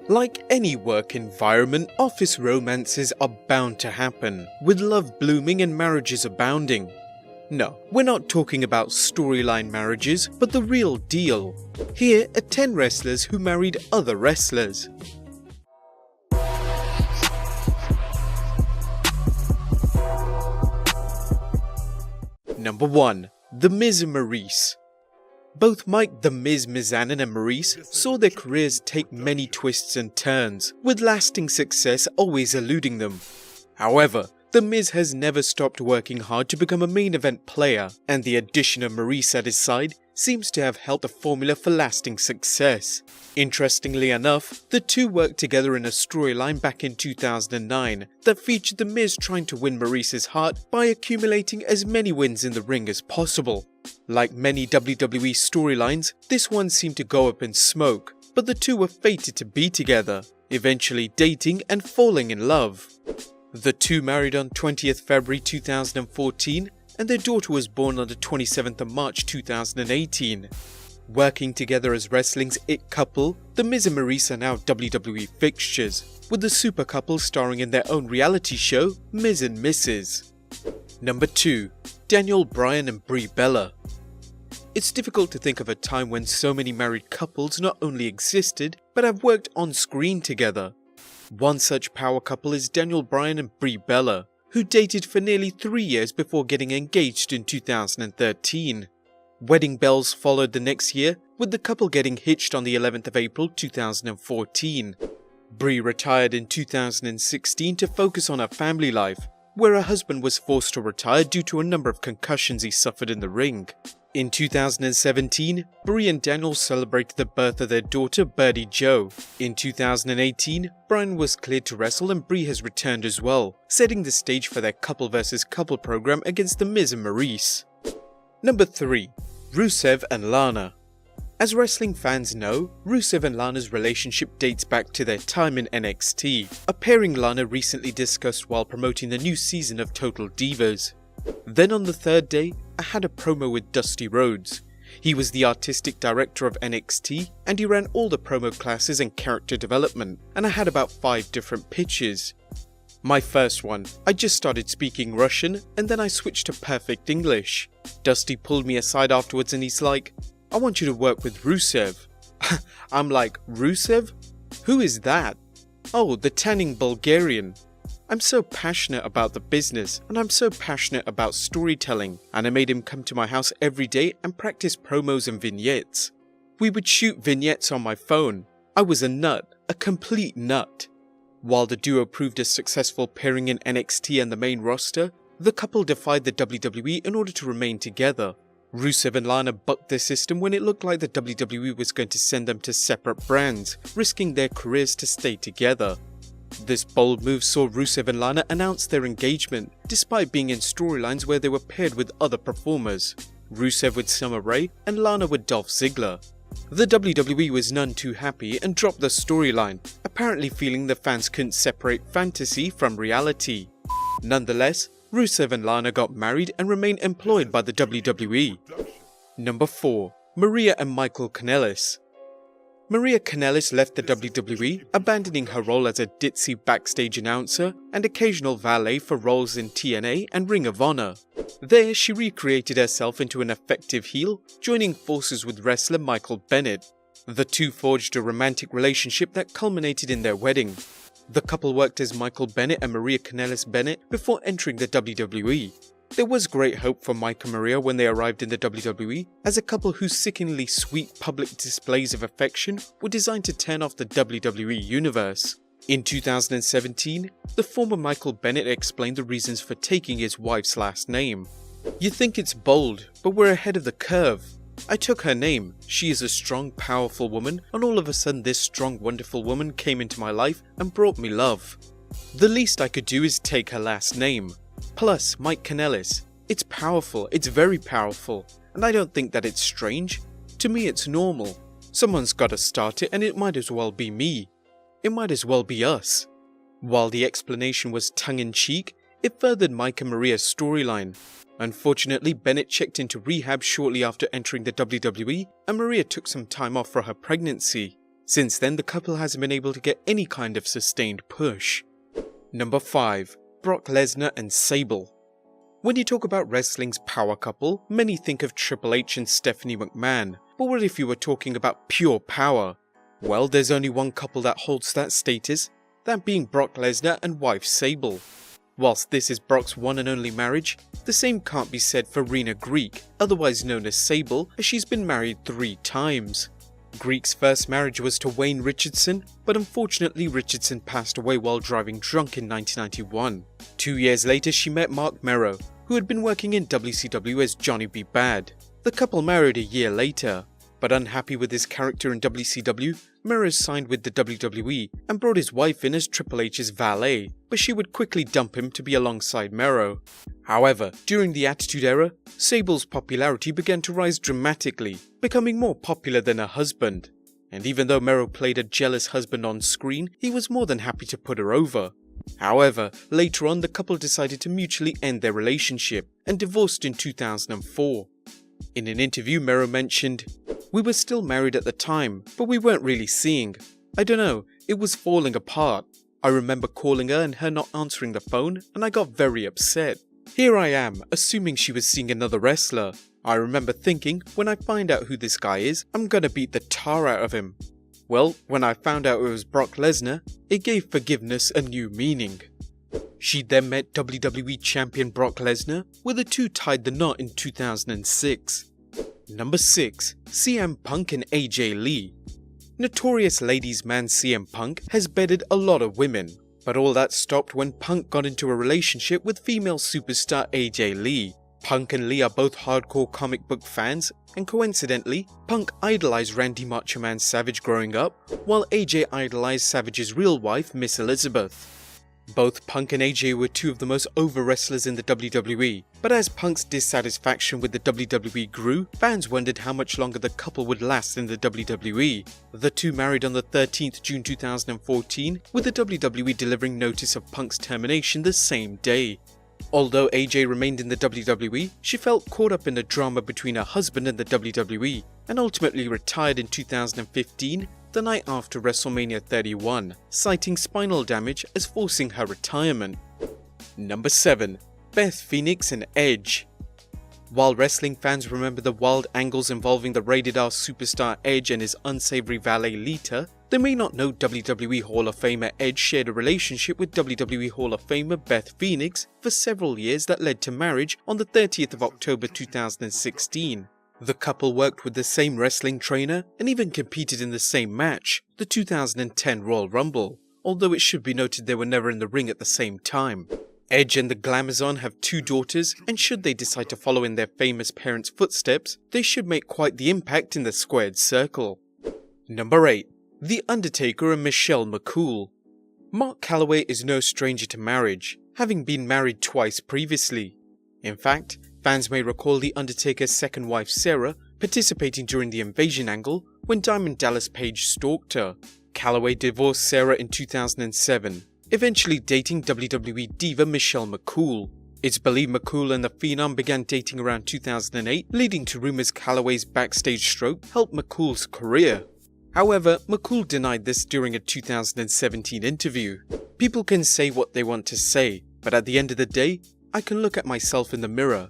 Like any work environment, office romances are bound to happen, with love blooming and marriages abounding. No, we're not talking about storyline marriages, but the real deal. Here are 10 wrestlers who married other wrestlers. Number 1. The Miz and Maryse. Both Mike "The Miz" Mizanin and Maryse saw their careers take many twists and turns, with lasting success always eluding them. However, The Miz has never stopped working hard to become a main event player, and the addition of Maryse at his side seems to have helped the formula for lasting success. Interestingly enough, the two worked together in a storyline back in 2009 that featured The Miz trying to win Maryse's heart by accumulating as many wins in the ring as possible. Like many WWE storylines, this one seemed to go up in smoke, but the two were fated to be together, eventually dating and falling in love. The two married on 20th February 2014, and their daughter was born on the 27th of March 2018. Working together as wrestling's it couple, The Miz and Maryse are now WWE fixtures, with the super couple starring in their own reality show, Miz and Mrs. Number 2. Daniel Bryan and Beulah. It's difficult to think of a time when so many married couples not only existed, but have worked on screen together. One such power couple is Daniel Bryan and Beulah, who dated for nearly 3 years before getting engaged in 2013. Wedding bells followed the next year, with the couple getting hitched on the 11th of April 2014. Brie retired in 2016 to focus on her family life, where her husband was forced to retire due to a number of concussions he suffered in the ring. In 2017, Brie and Daniel celebrated the birth of their daughter Birdie Jo. In 2018, Bryan was cleared to wrestle and Brie has returned as well, setting the stage for their couple versus couple program against The Miz and Maryse. Number 3. Rusev and Lana. As wrestling fans know, Rusev and Lana's relationship dates back to their time in NXT, a pairing Lana recently discussed while promoting the new season of Total Divas. Then on the third day, I had a promo with Dusty Rhodes. He was the artistic director of NXT and he ran all the promo classes and character development, and I had about 5 different pitches. My first one, I just started speaking Russian and then I switched to perfect English. Dusty pulled me aside afterwards and he's like, "I want you to work with Rusev." I'm like, "Rusev? Who is that?" "Oh, the tanning Bulgarian." I'm so passionate about the business and I'm so passionate about storytelling, and I made him come to my house every day and practice promos and vignettes. We would shoot vignettes on my phone. I was a nut, a complete nut. While the duo proved a successful pairing in NXT and the main roster, the couple defied the WWE in order to remain together. Rusev and Lana bucked their system when it looked like the WWE was going to send them to separate brands, risking their careers to stay together. This bold move saw Rusev and Lana announce their engagement, despite being in storylines where they were paired with other performers, Rusev with Summer Rae and Lana with Dolph Ziggler. The WWE was none too happy and dropped the storyline, apparently feeling the fans couldn't separate fantasy from reality. Nonetheless, Rusev and Lana got married and remain employed by the WWE. Number 4. Maria and Michael Kanellis. Maria Kanellis left the WWE, abandoning her role as a ditzy backstage announcer and occasional valet for roles in TNA and Ring of Honor. There, she recreated herself into an effective heel, joining forces with wrestler Michael Bennett. The two forged a romantic relationship that culminated in their wedding. The couple worked as Michael Bennett and Maria Kanellis Bennett before entering the WWE. There was great hope for Mike and Maria when they arrived in the WWE, as a couple whose sickeningly sweet public displays of affection were designed to turn off the WWE universe. In 2017, the former Michael Bennett explained the reasons for taking his wife's last name. "You think it's bold, but we're ahead of the curve. I took her name. She is a strong, powerful woman, and all of a sudden this strong, wonderful woman came into my life and brought me love. The least I could do is take her last name. Plus, Mike Kanellis. It's powerful, it's very powerful, and I don't think that it's strange. To me it's normal. Someone's gotta start it and it might as well be me. It might as well be us." While the explanation was tongue-in-cheek, it furthered Mike and Maria's storyline. Unfortunately, Bennett checked into rehab shortly after entering the WWE, and Maria took some time off for her pregnancy. Since then, the couple hasn't been able to get any kind of sustained push. Number 5. Brock Lesnar and Sable. When you talk about wrestling's power couple, many think of Triple H and Stephanie McMahon, but what if you were talking about pure power? Well, there's only one couple that holds that status, that being Brock Lesnar and wife Sable. Whilst this is Brock's one and only marriage, the same can't be said for Rena Greek, otherwise known as Sable, as she's been married 3 times. Greek's first marriage was to Wayne Richardson, but unfortunately Richardson passed away while driving drunk in 1991. 2 years later she met Mark Merrow, who had been working in WCW as Johnny B. Bad. The couple married a year later, but unhappy with his character in WCW, Merrow signed with the WWE and brought his wife in as Triple H's valet, but she would quickly dump him to be alongside Merrow. However, during the Attitude Era, Sable's popularity began to rise dramatically, becoming more popular than her husband. And even though Merrow played a jealous husband on screen, he was more than happy to put her over. However, later on the couple decided to mutually end their relationship and divorced in 2004. In an interview, Merrow mentioned, "We were still married at the time, but we weren't really seeing. I don't know, it was falling apart. I remember calling her and her not answering the phone, and I got very upset. Here I am, assuming she was seeing another wrestler. I remember thinking, when I find out who this guy is, I'm gonna beat the tar out of him. Well, when I found out it was Brock Lesnar, it gave forgiveness a new meaning." She then met WWE Champion Brock Lesnar, where the two tied the knot in 2006. Number 6. CM Punk and AJ Lee. Notorious ladies' man CM Punk has bedded a lot of women, but all that stopped when Punk got into a relationship with female superstar AJ Lee. Punk and Lee are both hardcore comic book fans, and coincidentally, Punk idolized Randy Macho Man Savage growing up, while AJ idolized Savage's real wife, Miss Elizabeth. Both Punk and AJ were 2 of the most over wrestlers in the WWE, but as Punk's dissatisfaction with the WWE grew, fans wondered how much longer the couple would last in the WWE. The two married on the 13th June 2014, with the WWE delivering notice of Punk's termination the same day. Although AJ remained in the WWE, she felt caught up in the drama between her husband and the WWE, and ultimately retired in 2015, the night after WrestleMania 31, citing spinal damage as forcing her retirement. Number 7. Beth Phoenix and Edge. While wrestling fans remember the wild angles involving the rated R superstar Edge and his unsavory valet Lita, they may not know WWE Hall of Famer Edge shared a relationship with WWE Hall of Famer Beth Phoenix for several years that led to marriage on the 30th of October 2016. The couple worked with the same wrestling trainer and even competed in the same match, the 2010 Royal Rumble, although it should be noted they were never in the ring at the same time. Edge and the Glamazon have 2 daughters, and should they decide to follow in their famous parents' footsteps, they should make quite the impact in the squared circle. Number 8. The Undertaker and Michelle McCool. Mark Calaway is no stranger to marriage, having been married twice previously. In fact, fans may recall the Undertaker's second wife Sarah participating during the invasion angle when Diamond Dallas Page stalked her. Calaway divorced Sarah in 2007, eventually dating WWE diva Michelle McCool. It's believed McCool and the Phenom began dating around 2008, leading to rumours Calaway's backstage stroke helped McCool's career. However, McCool denied this during a 2017 interview. People can say what they want to say, but at the end of the day, I can look at myself in the mirror.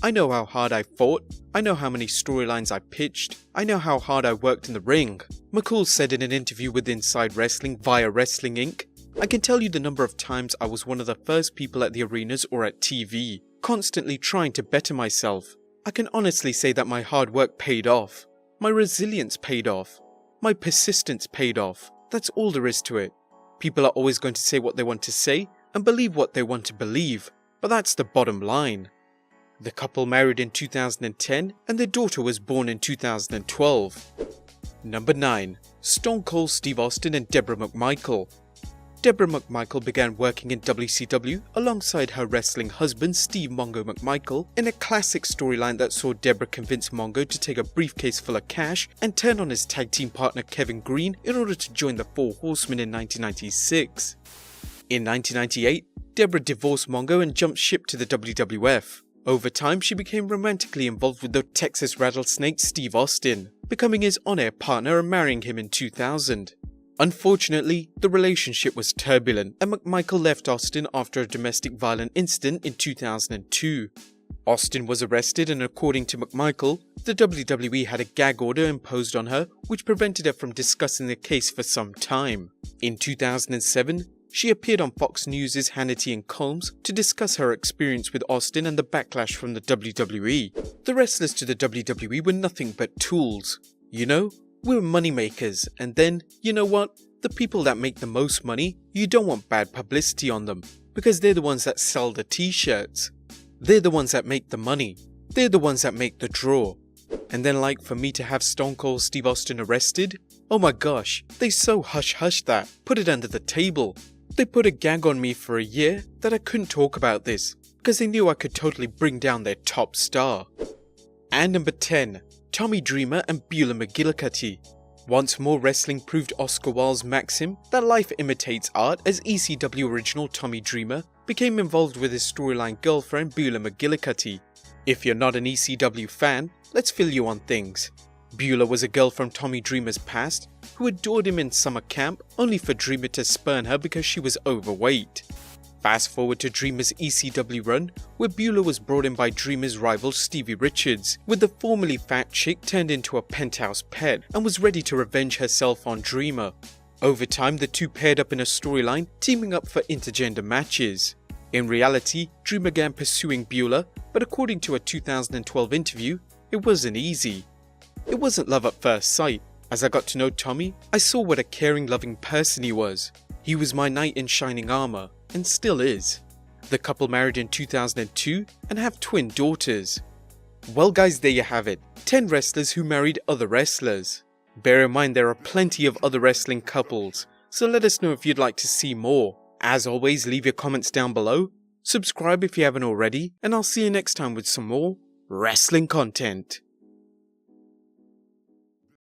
I know how hard I fought, I know how many storylines I pitched, I know how hard I worked in the ring. McCool said in an interview with Inside Wrestling via Wrestling Inc., "I can tell you the number of times I was one of the first people at the arenas or at TV, constantly trying to better myself. I can honestly say that my hard work paid off. My resilience paid off. My persistence paid off. That's all there is to it. People are always going to say what they want to say and believe what they want to believe, but that's the bottom line." The couple married in 2010 and their daughter was born in 2012. Number 9. Stone Cold Steve Austin and Debra McMichael. Debra McMichael began working in WCW alongside her wrestling husband Steve Mongo McMichael in a classic storyline that saw Debra convince Mongo to take a briefcase full of cash and turn on his tag team partner Kevin Green in order to join the Four Horsemen in 1996. In 1998, Debra divorced Mongo and jumped ship to the WWF. Over time, she became romantically involved with the Texas Rattlesnake Steve Austin, becoming his on-air partner and marrying him in 2000. Unfortunately, the relationship was turbulent and McMichael left Austin after a domestic violent incident in 2002. Austin was arrested and according to McMichael, the WWE had a gag order imposed on her which prevented her from discussing the case for some time. In 2007, she appeared on Fox News' Hannity and Combs to discuss her experience with Austin and the backlash from the WWE. The wrestlers to the WWE were nothing but tools. You know, we were moneymakers, and then, you know what? The people that make the most money, you don't want bad publicity on them, because they're the ones that sell the t-shirts. They're the ones that make the money. They're the ones that make the draw. And then like for me to have Stone Cold Steve Austin arrested? Oh my gosh, they so hush-hush that, put it under the table. They put a gag on me for a year that I couldn't talk about this, because they knew I could totally bring down their top star. And number 10, Tommy Dreamer and Beulah McGillicutty. Once more, wrestling proved Oscar Wilde's maxim that life imitates art as ECW original Tommy Dreamer became involved with his storyline girlfriend Beulah McGillicutty. If you're not an ECW fan, let's fill you on things. Beulah was a girl from Tommy Dreamer's past who adored him in summer camp only for Dreamer to spurn her because she was overweight. Fast forward to Dreamer's ECW run where Beulah was brought in by Dreamer's rival Stevie Richards, with the formerly fat chick turned into a penthouse pet and was ready to revenge herself on Dreamer. Over time, the two paired up in a storyline, teaming up for intergender matches. In reality, Dreamer began pursuing Beulah, but according to a 2012 interview, it wasn't easy. It wasn't love at first sight. As I got to know Tommy, I saw what a caring, loving person he was. He was my knight in shining armor, and still is. The couple married in 2002 and have twin daughters. Well guys, there you have it, 10 wrestlers who married other wrestlers. Bear in mind there are plenty of other wrestling couples, so let us know if you'd like to see more. As always, leave your comments down below, subscribe if you haven't already, and I'll see you next time with some more wrestling content.